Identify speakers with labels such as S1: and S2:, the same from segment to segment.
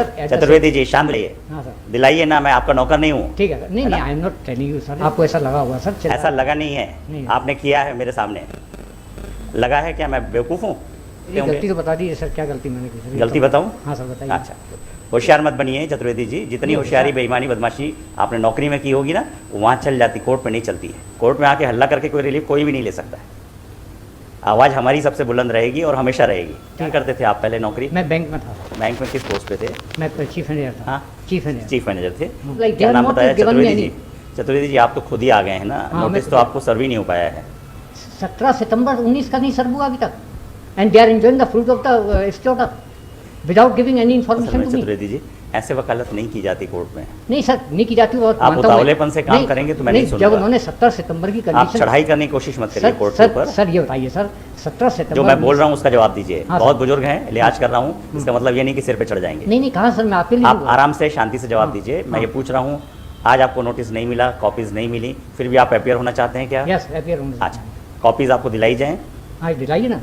S1: चतुर्वेदी जी शांत रहिए।
S2: हाँ सर।
S1: दिलाइए ना, मैं आपका नौकर नहीं हूँ।
S2: ठीक है सर। नहीं नहीं, I am not telling you sir, आपको ऐसा लगा हुआ सर।
S1: ऐसा लगा नहीं है,
S2: नहीं।
S1: आपने किया है मेरे सामने। लगा है क्या मैं बेवकूफ़ हूँ?
S2: ये गलती तो बता दीजिए सर, क्या गलती मैंने की सर?
S1: गलती बताऊँ?
S2: हाँ सर बताइए।
S1: अच्छा, होशियार मत बनिए चतुर्वेदी जी। जितनी
S2: नहीं,
S1: होशियारी
S2: सर।
S1: बेईमानी बदमाशी आपने नौकरी में की होगी ना, वो वहाँ चल जाती, कोर्ट में नहीं चलती है। कोर्ट में आके हल्ला करके कोई रिलीफ कोई भी नहीं ले सकता है। आवाज़ हमारी सबसे बुलंद रहेगी और हमेशा रहेगी। क्या करते थे आप पहले नौकरी?
S2: मैं बैंक में था।
S1: बैंक में किस पोस्ट पे थे?
S2: मैं चीफ मैनेजर था।
S1: हाँ,
S2: चीफ मैनेजर।
S1: चीफ मैनेजर थे।
S2: Like,
S1: क्या
S2: they are
S1: नाम
S2: not
S1: बताया?
S2: given me
S1: Chaturvedi ji.
S2: any-
S1: Chaturvedi ji आप तो खुद ही आ गए हैं ना,
S2: हाँ,
S1: नोटिस
S2: मैं-
S1: तो आपको सर्व ही नहीं हो पाया है।
S2: 17 सितंबर 19 का नहीं सर हुआ अभी तक, and they are enjoying the fruit of the store without giving any
S1: असल
S2: इन्फॉर्मेशन
S1: में
S2: टू मी।
S1: चतुर्वेदी जी ऐसे वकालत नहीं की जाती कोर्ट में।
S2: नहीं सर, नहीं की जाती। और
S1: आप
S2: मानता हूँ मैं।
S1: उतावलेपन से काम करेंगे तो मैं नहीं
S2: जब
S1: सुनूंगा।
S2: उन्होंने 17 सितंबर की
S1: आप
S2: कंडीशन,
S1: चढ़ाई करने की कोशिश मत करिए कोर्ट के
S2: सर
S1: ऊपर।
S2: सर ये बताइए सर, 17 सितंबर
S1: जो मैं बोल रहा हूँ उसका जवाब दीजिए।
S2: हाँ,
S1: बहुत
S2: सर।
S1: बुजुर्ग हैं, लिहाज कर रहा हूँ, इसका मतलब ये नहीं कि सिर पे चढ़ जाएंगे।
S2: नहीं नहीं, कहाँ सर, मैं आपके लिए
S1: आप
S2: बोल-
S1: आराम से शांति से जवाब
S2: हाँ,
S1: दीजिए। मैं
S2: हाँ।
S1: ये पूछ रहा हूँ, आज आपको नोटिस नहीं मिला, कॉपीज नहीं मिली, फिर भी आप अपियर होना चाहते हैं क्या?
S2: यस अपियर होना
S1: अच्छा, कॉपीज आपको दिलाई जाएं?
S2: हाँ दिलाइए ना।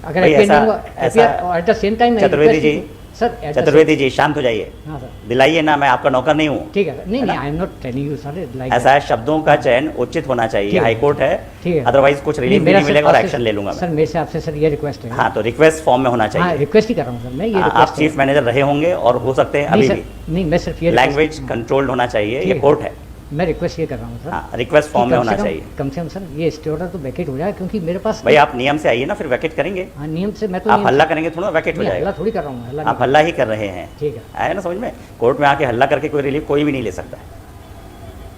S2: अगर
S1: भाई
S2: अपियर
S1: ऐसा-
S2: नहीं हुआ,
S1: ऐसा-
S2: appear at the same time
S1: Chaturvedi ji,
S2: sir
S1: Chaturvedi ji शांत हो जाइए।
S2: हाँ सर।
S1: दिलाइए ना, मैं आपका नौकर नहीं हूँ।
S2: ठीक है सर। नहीं
S1: है
S2: नहीं,
S1: ना?
S2: I am not telling you sir like
S1: ऐसा है, शब्दों का चयन उचित होना चाहिए।
S2: ठीक है।
S1: हाई कोर्ट है,
S2: ठीक है।
S1: अदरवाइज कुछ रिलीफ भी नहीं मिलेगा और एक्शन ले लूंगा
S2: सर
S1: मैं।
S2: मेरे से आपसे सर ये रिक्वेस्ट है।
S1: हाँ, तो रिक्वेस्ट फॉर्म में होना
S2: हाँ
S1: चाहिए।
S2: रिक्वेस्ट ही कर रहा हूँ सर मैं, ये
S1: हाँ, आप
S2: रिक्वेस्ट
S1: चीफ मैनेजर रहे होंगे और हो सकते हैं अभी
S2: नहीं
S1: भी।
S2: सर, नहीं मैं सिर्फ ये
S1: लैंग्वेज कंट्रोल्ड होना चाहिए,
S2: ठीक
S1: ये
S2: है।
S1: कोर्ट है।
S2: मैं रिक्वेस्ट ये कर रहा हूँ सर।
S1: हाँ, रिक्वेस्ट फॉर्म में होना चाहिए।
S2: कम से कम सर ये स्टे ऑर्डर तो वैकेट हो जाए, क्योंकि मेरे पास
S1: भाई आप नियम से आइए ना, फिर वैकेट करेंगे।
S2: हाँ नियम से मैं तो
S1: आप
S2: नियम
S1: हल्ला
S2: से-
S1: करेंगे थोड़ा वैकेट हो
S2: नहीं,
S1: जाएगा।
S2: हल्ला थोड़ी कर रहा हूँ, हल्ला
S1: आप
S2: नहीं
S1: हल्ला ही कर रहे हैं।
S2: ठीक है।
S1: आया ना समझ में? कोर्ट में आके हल्ला करके कोई रिलीफ कोई भी नहीं ले सकता है।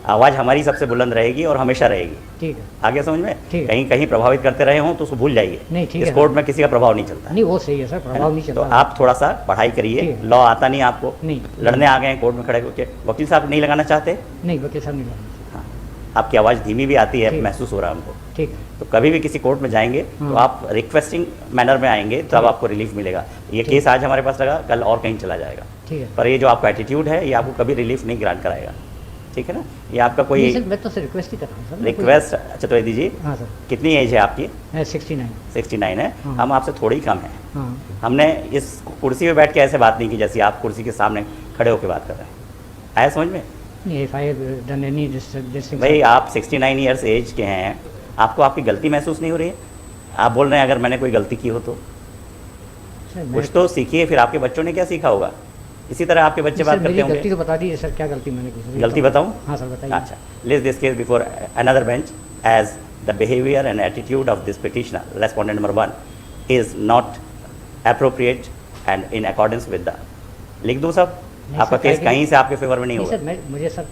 S1: आवाज़ हमारी सबसे बुलंद रहेगी और हमेशा रहेगी।
S2: ठीक है।
S1: आगे समझ में?
S2: ठीक है।
S1: कहीं कहीं प्रभावित करते रहे हों तो उसको भूल जाइए।
S2: नहीं, ठीक
S1: इस
S2: है।
S1: कोर्ट में किसी का प्रभाव नहीं चलता है।
S2: नहीं वो सही है सर, प्रभाव नहीं
S1: तो
S2: चलता।
S1: आप थोड़ा सा पढ़ाई
S2: ठीक
S1: करिए।
S2: है।
S1: लॉ आता नहीं आपको,
S2: नहीं।
S1: लड़ने आ गए हैं कोर्ट में खड़े होकर। वकील साहब नहीं लगाना चाहते?
S2: नहीं वकील साहब नहीं लगाना।
S1: हाँ, आपकी आवाज़ धीमी भी आती है,
S2: ठीक।
S1: महसूस हो रहा है हमको।
S2: ठीक है।
S1: तो कभी भी किसी कोर्ट में जाएंगे तो
S2: हाँ।
S1: आप रिक्वेस्टिंग मैनर में आएंगे, तब आपको रिलीफ मिलेगा। ये
S2: ठीक।
S1: केस आज हमारे पास लगा, कल और कहीं चला जाएगा।
S2: ठीक है।
S1: पर ये जो आपका एटीट्यूड है, ये आपको कभी रिलीफ नहीं ग्रांट कराएगा। ठीक है ना? ये आपका
S2: नहीं
S1: कोई
S2: सर, मैं तो सिर्फ रिक्वेस्ट ही कर रहा हूँ सर। मैं कोई-
S1: रिक्वेस्ट। चतुर्वेदी जी,
S2: हाँ सर।
S1: कितनी एज है आपकी?
S2: 69।
S1: 69 है।
S2: हाँ।
S1: हम आपसे थोड़ी कम हैं।
S2: हाँ
S1: हमने इस कुर्सी पे बैठ के ऐसे बात नहीं की जैसे आप कुर्सी के सामने खड़े होकर बात कर रहे हैं। आया समझ में?
S2: नहीं, if I have done any this
S1: भाई आप 69 ईयर्स एज के हैं, आपको आपकी गलती महसूस नहीं हो रही है? आप बोल रहे हैं अगर मैंने कोई गलती की हो तो कुछ तो सीखिए। फिर आपके बच्चों ने क्या सीखा होगा? इसी तरह आपके बच्चे बात करते
S2: गलती
S1: होंगे।
S2: तो बता दीजिए सर, क्या गलती मैंने की सर?
S1: गलती बताऊं?
S2: हाँ सर बताइए।
S1: अच्छा, let's this case before another bench as the behaviour and attitude of this petitioner respondent number 1 is not appropriate and in accordance with the. लिख दूं सब?
S2: नहीं
S1: आपका
S2: सर,
S1: केस
S2: क्या
S1: कहीं से आपके फेवर में नहीं
S2: नहीं
S1: होगा।
S2: सर, मैं मुझे सर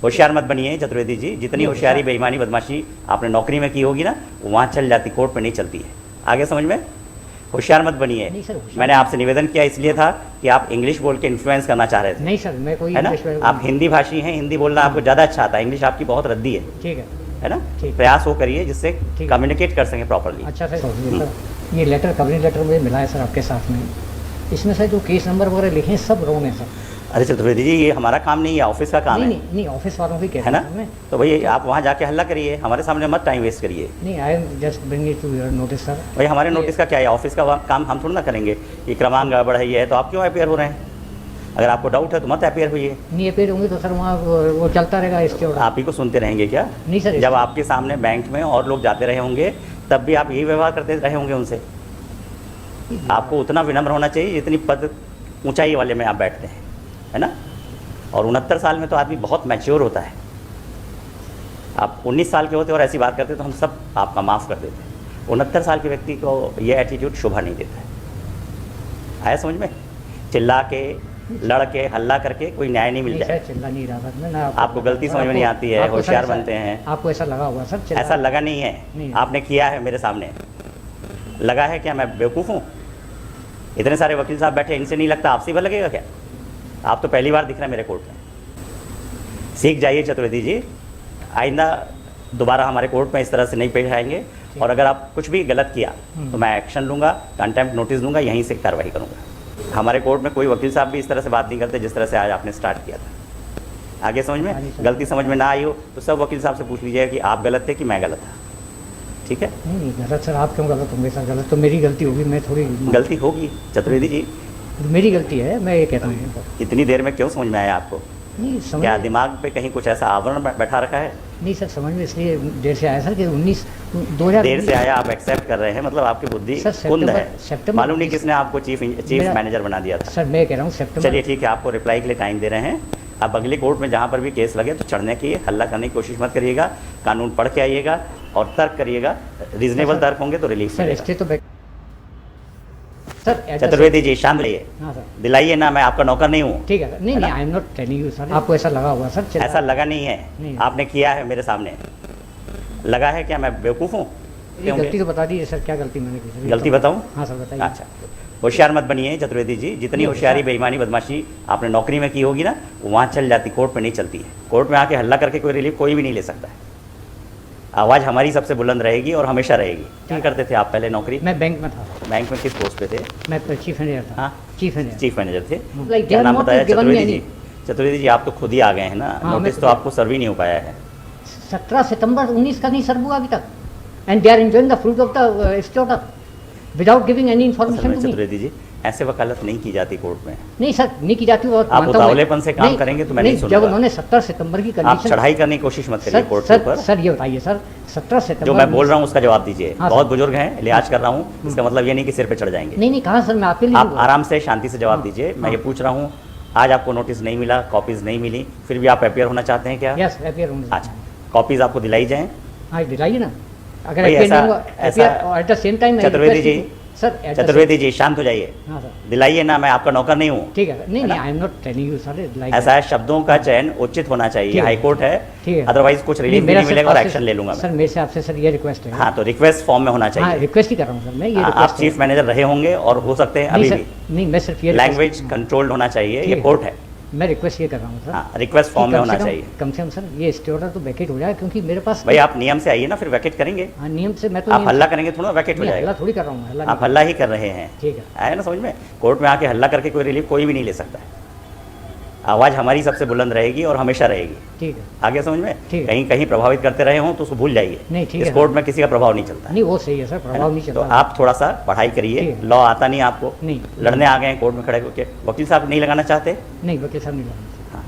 S1: होशियार मत बनिए चतुर्वेदी जी। जितनी
S2: नहीं,
S1: होशियारी
S2: सर।
S1: बेईमानी बदमाशी आपने नौकरी में की होगी ना, वो वहाँ चल जाती, कोर्ट में नहीं चलती है। आगे समझ में? होशियार मत बनिए।
S2: नहीं सर, होशियार-
S1: मैंने आपसे निवेदन किया इसलिए था कि आप इंग्लिश बोल के इन्फ्लुएंस करना चाह रहे थे,
S2: नहीं सर, मैं कोई
S1: है ना?
S2: इंग्लिश में-
S1: आप हिंदी भाषी हैं, हिंदी बोलना आपको ज़्यादा अच्छा आता है। इंग्लिश आपकी बहुत रद्दी
S2: ठीक
S1: है ना?
S2: ठीक।
S1: प्रयास वो करिए जिससे
S2: ठीक।
S1: कम्युनिकेट कर सकें प्रॉपरली।
S2: अच्छा सर, ये लेटर कवरिंग लेटर मुझे मिला है सर आपके साथ में, इसमें सर जो केस नंबर वगैरह लिखे हैं सब रॉन्ग है सर।
S1: अरे चतुर्वेदी जी, ये हमारा काम नहीं है, ऑफिस का काम
S2: नहीं
S1: है,
S2: नहीं नहीं, ऑफिस वालों की
S1: है
S2: कहते
S1: ना?
S2: हैं मैं।
S1: तो भाई आप वहाँ जाके हल्ला करिए, हमारे सामने मत टाइम वेस्ट करिए।
S2: नहीं, I am just bring it to your notice sir.
S1: भाई हमारे नोटिस का क्या है? ऑफिस का काम हम थोड़ा ना करेंगे। ये क्रमांक गड़बड़ है, ये है, तो आप क्यों अपेयर हो रहे हैं? अगर आपको डाउट है तो मत अपेयर होइए।
S2: नहीं अपेयर होंगे तो सर वहाँ वो चलता रहेगा इसके ऑर्डर।
S1: आप ही को सुनते रहेंगे क्या?
S2: नहीं सर,
S1: जब आपके सामने बैंक में और लोग जाते रहे होंगे तब भी आप यही व्यवहार करते रहे होंगे उनसे। आपको उतना विनम्र होना चाहिए जितनी पद ऊंचाई वाले में आप बैठते हैं, है ना? और 69 साल में तो आदमी बहुत मैच्योर होता है। आप 19 साल के होते और ऐसी बात करते तो हम सब आपका माफ़ कर देते। 69 साल के व्यक्ति को ये एटीट्यूड शोभा नहीं देता है। आया समझ में? चिल्ला के, लड़ के, हल्ला करके कोई न्याय नहीं मिल
S2: नहीं सर,
S1: जाएगा।
S2: चिल्ला नहीं रहा था मैं ना।
S1: आपको गलती समझ में नहीं आती है,
S2: आपको
S1: होशियार
S2: सर-
S1: बनते हैं।
S2: आपको ऐसा लगा हुआ सर?
S1: ऐसा लगा नहीं
S2: नहीं।
S1: है, आपने किया है मेरे सामने। लगा है क्या मैं बेवकूफ़ हूँ? इतने सारे वकील साहब बैठे, इनसे नहीं लगता आपसे भी लगेगा क्या? आप तो पहली बार दिख रहे हैं मेरे कोर्ट में। सीख जाइए चतुर्वेदी जी, आइंदा दोबारा हमारे कोर्ट में इस तरह से नहीं पेश आएंगे। और अगर आप कुछ भी गलत किया तो मैं एक्शन लूँगा, कंटेम्प्ट नोटिस दूंगा, यहीं से कार्रवाई करूँगा। हमारे कोर्ट में कोई वकील साहब भी इस तरह से बात नहीं करते जिस तरह से आज आपने स्टार्ट किया था। आगे समझ में? गलती समझ में ना आई हो तो सब वकील साहब से पूछ लीजिएगा कि आप गलत थे कि मैं गलत था। ठीक है?
S2: नहीं नहीं गलत सर, आप क्यों गलत होंगे सर? गलत तो मेरी गलती होगी, मैं थोड़ी
S1: गलती होगी चतुर्वेदी जी,
S2: मेरी गलती है, मैं ये कहता हूँ।
S1: इतनी देर में क्यों समझ में आया आपको?
S2: नहीं समझ
S1: क्या दिमाग पे कहीं कुछ ऐसा आवरण बैठा रखा है?
S2: नहीं सर, समझ में इसलिए देर से आया सर कि 2000
S1: देर से आया, आप एक्सेप्ट कर रहे हैं, मतलब आपकी बुद्धि
S2: सर,
S1: कुंद है।
S2: सितंबर
S1: मालूम नहीं किसने आपको चीफ मैनेजर बना दिया था।
S2: सर मैं कह रहा हूँ सितंबर।
S1: चलिए ठीक है, आपको रिप्लाई के लिए टाइम दे रहे हैं। अब अगली कोर्ट में जहाँ पर भी केस लगे तो चढ़ने की हल्ला करने की कोशिश मत करिएगा, कानून पढ़ के आइएगा और तर्क करिएगा। रीजनेबल तर्क होंगे तो रिलीफ
S2: सर
S1: मिलेगा।
S2: स्टे तो सर
S1: चतुर्वेदी जी शांत रहिए,
S2: हाँ सर,
S1: दिलाइए ना, मैं आपका नौकर नहीं हूँ।
S2: ठीक है सर। नहीं नहीं, I am not telling you sir, आपको ऐसा लगा हुआ सर।
S1: ऐसा लगा नहीं है,
S2: नहीं।
S1: आपने किया है मेरे सामने। लगा है क्या मैं बेवकूफ़ हूँ?
S2: ये गलती तो बता दीजिए सर, क्या गलती मैंने की सर?
S1: गलती बताऊँ?
S2: हाँ सर बताइए।
S1: अच्छा, होशियार मत बनिए चतुर्वेदी जी। जितनी
S2: नहीं,
S1: होशियारी
S2: सर।
S1: बेईमानी बदमाशी आपने नौकरी में की होगी ना, वो वहाँ चल जाती, कोर्ट में नहीं चलती है। कोर्ट में आके हल्ला करके कोई रिलीफ कोई भी नहीं ले सकता है। आवाज़ हमारी सबसे बुलंद रहेगी और हमेशा रहेगी। क्या करते थे आप पहले नौकरी?
S2: मैं बैंक में था।
S1: बैंक में किस पोस्ट पे थे?
S2: मैं चीफ मैनेजर था।
S1: हाँ,
S2: चीफ मैनेजर।
S1: चीफ मैनेजर थे।
S2: Like,
S1: क्या
S2: they are
S1: नाम
S2: not
S1: बताया?
S2: given me
S1: Chaturvedi ji.
S2: any-
S1: Chaturvedi ji, आप तो खुद ही आ गए हैं ना,
S2: हाँ,
S1: नोटिस
S2: मैं
S1: तो
S2: खुद-
S1: आपको सर्व ही नहीं हो पाया है।
S2: 17 सितंबर 19 का नहीं सर्व हुआ अभी तक, and they are enjoying the fruit of the store without giving any
S1: असल
S2: इन्फॉर्मेशन
S1: में
S2: टू मी।
S1: चतुर्वेदी जी, ऐसे वकालत नहीं की जाती कोर्ट में।
S2: नहीं सर, नहीं की जाती। और
S1: आप
S2: मानता हूं मैं।
S1: उतावलेपन से काम
S2: नहीं,
S1: करेंगे तो मैं नहीं
S2: जब
S1: सुनूंगा।
S2: उन्होंने 17 सितंबर की
S1: आप
S2: कंडीशन,
S1: चढ़ाई करने की कोशिश मत करिए
S2: सर
S1: कोर्ट के
S2: सर
S1: ऊपर।
S2: सर ये बताइए सर, 17 सितंबर
S1: जो मैं बोल रहा हूँ उसका जवाब दीजिए।
S2: हाँ,
S1: बहुत
S2: सर।
S1: बुजुर्ग हैं, लिहाज कर रहा हूँ, इसका मतलब ये नहीं कि सिर पे चढ़ जाएंगे।
S2: नहीं नहीं, कहाँ सर, मैं आपके लिए
S1: आप
S2: बोल रहा हूं।
S1: आराम से शांति से जवाब दीजिए। मैं ये पूछ रहा हूँ, आज आपको नोटिस नहीं मिला, कॉपीज़ नहीं मिली, फिर भी आप अपेयर होना चाहते हैं क्या?
S2: यस, अपियर होना
S1: अच्छा, कॉपीज़ आपको दिलाई जाएं?
S2: हाँ दिलाइए ना। अगर
S1: भाई
S2: अपियर
S1: ऐसा-
S2: नहीं हुआ,
S1: ऐसा-
S2: appear at the same time
S1: Chaturvedi ji,
S2: sir
S1: Chaturvedi ji शांत हो जाइए,
S2: हाँ सर,
S1: दिलाइए ना, मैं आपका नौकर नहीं हूँ।
S2: ठीक है सर। नहीं नहीं, I am not telling you sir, like
S1: ऐसा है, शब्दों का चयन उचित होना चाहिए।
S2: ठीक है।
S1: हाईकोर्ट है,
S2: ठीक है।
S1: अदरवाइज कुछ रिलीफ भी
S2: मेरा
S1: नहीं
S2: सर
S1: मिलेगा और
S2: आपसे-
S1: एक्शन ले लूंगा
S2: सर
S1: मैं।
S2: मेरे से आपसे सर ये रिक्वेस्ट है।
S1: हाँ, तो रिक्वेस्ट फॉर्म में होना
S2: हाँ
S1: चाहिए।
S2: रिक्वेस्ट ही कर रहा हूँ सर मैं, ये
S1: हाँ, आप
S2: रिक्वेस्ट
S1: चीफ मैनेजर रहे होंगे और हो सकते हैं अभी
S2: नहीं
S1: भी।
S2: सर, नहीं मैं सिर्फ ये
S1: लैंग्वेज कंट्रोल्ड होना चाहिए,
S2: ठीक
S1: ये
S2: है।
S1: कोर्ट है।
S2: मैं रिक्वेस्ट ये कर रहा हूँ सर,
S1: हाँ, रिक्वेस्ट फॉर्म में होना चाहिए।
S2: कम से कम सर ये स्टे ऑर्डर तो वैकेट हो जाए, क्योंकि मेरे पास
S1: भाई आप नियम से आइए ना, फिर वैकेट करेंगे।
S2: हाँ नियम से मैं तो
S1: आप
S2: नियम
S1: हल्ला करेंगे थोड़ा वैकेट हो
S2: नहीं,
S1: जाएगा।
S2: हल्ला थोड़ी कर रहा हूँ, हल्ला
S1: आप हल्ला ही कर रहे हैं,
S2: ठीक है।
S1: आया ना समझ में? कोर्ट में आके हल्ला करके कोई रिलीफ कोई भी नहीं ले सकता है। आवाज़ हमारी सबसे बुलंद रहेगी और हमेशा रहेगी।
S2: ठीक है।
S1: आगे समझ में?
S2: ठीक है।
S1: कहीं कहीं प्रभावित करते रहे हों तो उसको भूल जाइए।
S2: नहीं, ठीक
S1: इस
S2: है।
S1: कोर्ट में किसी का प्रभाव नहीं चलता है।
S2: नहीं वो सही है सर, प्रभाव नहीं
S1: तो
S2: चलता।
S1: आप थोड़ा सा पढ़ाई
S2: ठीक
S1: करिए।
S2: है।
S1: लॉ आता नहीं आपको,
S2: नहीं।
S1: लड़ने आ गए हैं कोर्ट में खड़े होकर। वकील साहब नहीं लगाना चाहते?
S2: नहीं वकील साहब नहीं लगाना।
S1: हाँ,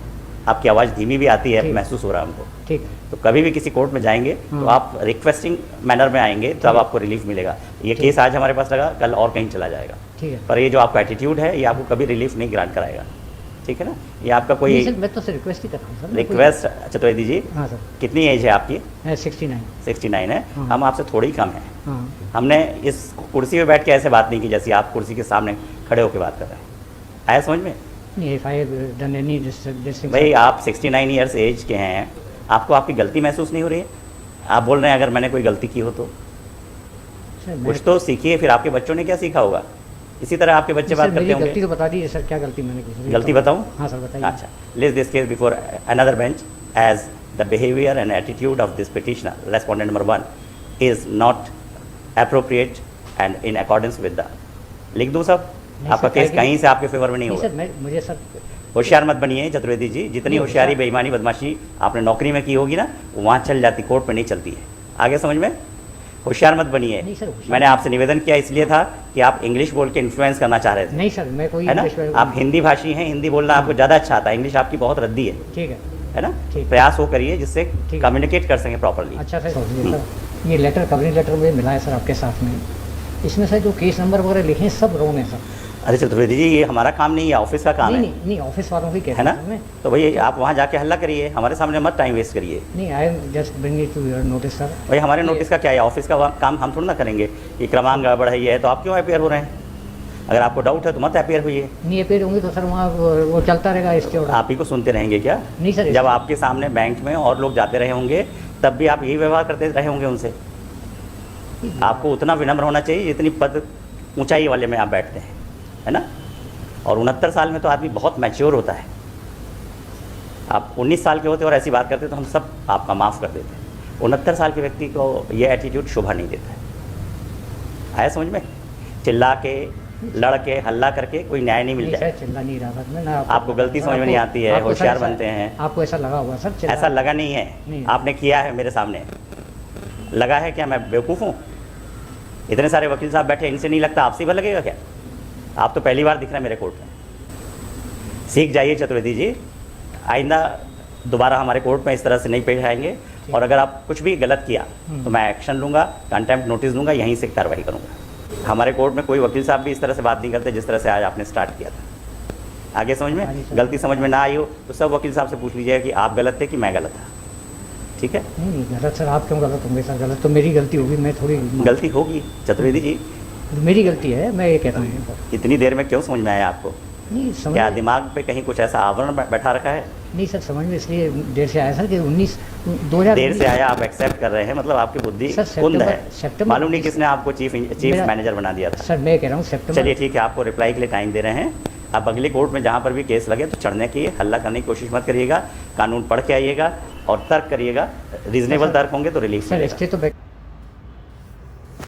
S1: आपकी आवाज़ धीमी भी आती है,
S2: ठीक।
S1: महसूस हो रहा है हमको।
S2: ठीक है।
S1: तो कभी भी किसी कोर्ट में जाएंगे तो
S2: हाँ।
S1: आप रिक्वेस्टिंग मैनर में आएंगे, तब आपको रिलीफ मिलेगा। ये
S2: ठीक।
S1: केस आज हमारे पास लगा, कल और कहीं चला जाएगा।
S2: ठीक है।
S1: पर ये जो आपका एटीट्यूड है, ये आपको कभी रिलीफ नहीं ग्रांट कराएगा। ठीक है ना? ये आपका
S2: नहीं
S1: कोई
S2: सर, मैं तो सिर्फ रिक्वेस्ट ही कर रहा हूँ सर। मैं कोई-
S1: रिक्वेस्ट। चतुर्वेदी जी,
S2: हाँ सर,
S1: कितनी एज है आपकी?
S2: 69।
S1: 69 है।
S2: हाँ।
S1: हम आपसे थोड़ी कम हैं।
S2: हाँ
S1: हमने इस कुर्सी पे बैठ के ऐसे बात नहीं की जैसे आप कुर्सी के सामने खड़े होकर बात कर रहे हैं। आया समझ में?
S2: नहीं, if I done any this
S1: भाई आप 69 ईयर्स एज के हैं, आपको आपकी गलती महसूस नहीं हो रही है? आप बोल रहे हैं अगर मैंने कोई गलती की हो तो कुछ तो सीखिए। फिर आपके बच्चों ने क्या सीखा होगा? इसी तरह आपके बच्चे बात करते
S2: मेरी
S1: होंगे।
S2: गलती तो बता दीजिए सर, क्या गलती मैंने की सर?
S1: गलती बताऊं?
S2: हाँ सर बताइए।
S1: अच्छा, let's this case before another bench as the behaviour and attitude of this petitioner respondent number 1 is not appropriate and in accordance with the. लिख दूं सब?
S2: नहीं
S1: आपका
S2: सर,
S1: केस
S2: क्या
S1: कहीं से आपके फेवर में नहीं
S2: नहीं
S1: होगा।
S2: सर, मैं मुझे सर
S1: होशियार मत बनिए चतुर्वेदी जी। जितनी
S2: नहीं,
S1: होशियारी
S2: सर।
S1: बेईमानी बदमाशी आपने नौकरी में की होगी ना, वो वहाँ चल जाती, कोर्ट में नहीं चलती है। आगे समझ में? होशियार मत बनिए।
S2: नहीं सर, होशियार-
S1: मैंने आपसे निवेदन किया इसलिए था कि आप इंग्लिश बोल के इन्फ्लुएंस करना चाह रहे थे,
S2: नहीं सर, मैं कोई
S1: है ना?
S2: इंग्लिश
S1: आप हिंदी भाषी हैं, हिंदी बोलना आपको ज़्यादा अच्छा आता है, इंग्लिश आपकी बहुत रद्दी
S2: ठीक है।
S1: है ना?
S2: ठीक।
S1: प्रयास वो करिए जिससे
S2: ठीक।
S1: कम्युनिकेट कर सकें प्रॉपरली।
S2: अच्छा सर, सर ये लेटर कवरिंग लेटर मुझे मिला है सर आपके साथ में, इसमें सर जो केस नंबर वगैरह लिखे हैं सब रॉन्ग है सर।
S1: अरे चतुर्वेदी जी, ये हमारा काम नहीं है, ऑफिस का काम
S2: नहीं
S1: है,
S2: नहीं नहीं, ऑफिस वालों की
S1: है
S2: कहते
S1: ना?
S2: हैं मैं।
S1: तो भाई आप वहाँ जाके हल्ला करिए, हमारे सामने मत टाइम वेस्ट करिए।
S2: नहीं, I am just bring it to your notice sir.
S1: भाई हमारे नोटिस का क्या है? ऑफिस का काम हम थोड़ा ना करेंगे कि क्रमांक गड़बड़ है, ये है, तो आप क्यों अपेयर हो रहे हैं? अगर आपको डाउट है तो मत अपेयर होइए।
S2: नहीं अपेयर होंगे तो सर वहाँ वो चलता रहेगा इसके ऑर्डर।
S1: आप ही को सुनते रहेंगे क्या?
S2: नहीं सर,
S1: जब आपके सामने बैंक में और लोग जाते रहे होंगे तब भी आप यही व्यवहार करते रहे होंगे उनसे। आपको उतना विनम्र होना चाहिए जितनी पद ऊंचाई वाले में आप बैठते हैं, है ना? और 69 साल में तो आदमी बहुत मैच्योर होता है। आप 19 साल के होते और ऐसी बात करते तो हम सब आपका माफ़ कर देते। 69 साल के व्यक्ति को ये एटीट्यूड शोभा नहीं देता है। आया समझ में? चिल्ला के, लड़ के, हल्ला करके कोई न्याय नहीं मिलता है।
S2: सर चिल्ला नहीं रहा था मैं ना।
S1: आपको गलती समझ में नहीं आती है,
S2: आपको
S1: होशियार
S2: सर-
S1: बनते हैं।
S2: आपको ऐसा लगा हुआ सर?
S1: ऐसा लगा नहीं है,
S2: नहीं।
S1: आपने किया है मेरे सामने। लगा है क्या मैं बेवकूफ़ हूँ? इतने सारे वकील साहब बैठे, इनसे नहीं लगता आपसे भर लगेगा क्या? आप तो पहली बार दिख रहे हैं मेरे कोर्ट में। सीख जाइए चतुर्वेदी जी, आइंदा दोबारा हमारे कोर्ट में इस तरह से नहीं पेश आएंगे, और अगर आप कुछ भी गलत किया तो मैं एक्शन लूँगा, कंटेम्प्ट नोटिस दूंगा, यहीं से कार्रवाई करूँगा। हमारे कोर्ट में कोई वकील साहब भी इस तरह से बात नहीं करते जिस तरह से आज आपने स्टार्ट किया था। आगे समझ में गलती समझ में ना आई हो तो सब वकील साहब से पूछ लीजिएगा कि आप गलत थे कि मैं गलत था। ठीक है?
S2: नहीं गलत सर, आप क्यों गलत होंगे सर? गलत तो मेरी गलती होगी, मैं थोड़ी
S1: गलती होगी चतुर्वेदी जी,
S2: मेरी गलती है, मैं ये कहता हूँ।
S1: इतनी देर में क्यों समझ में आया आपको?
S2: नहीं समझ
S1: क्या दिमाग पे कहीं कुछ ऐसा आवरण बैठा रखा है?
S2: नहीं सर, समझ में इसलिए देर से आया सर कि 2000
S1: देर से आया, आप एक्सेप्ट कर रहे हैं, मतलब आपकी बुद्धि
S2: सर,
S1: कुंद है।
S2: सितंबर
S1: मालूम नहीं किसने आपको चीफ मैनेजर बना दिया था।
S2: सर मैं कह रहा हूँ सितंबर।
S1: चलिए ठीक है, आपको रिप्लाई के लिए टाइम दे रहे हैं। अब अगले कोर्ट में जहाँ पर भी केस लगे तो चढ़ने की हल्ला करने की कोशिश मत करिएगा, कानून पढ़ के आइएगा और तर्क करिएगा, रीजनेबल तर्क होंगे तो रिलीफ
S2: सर स्टे तो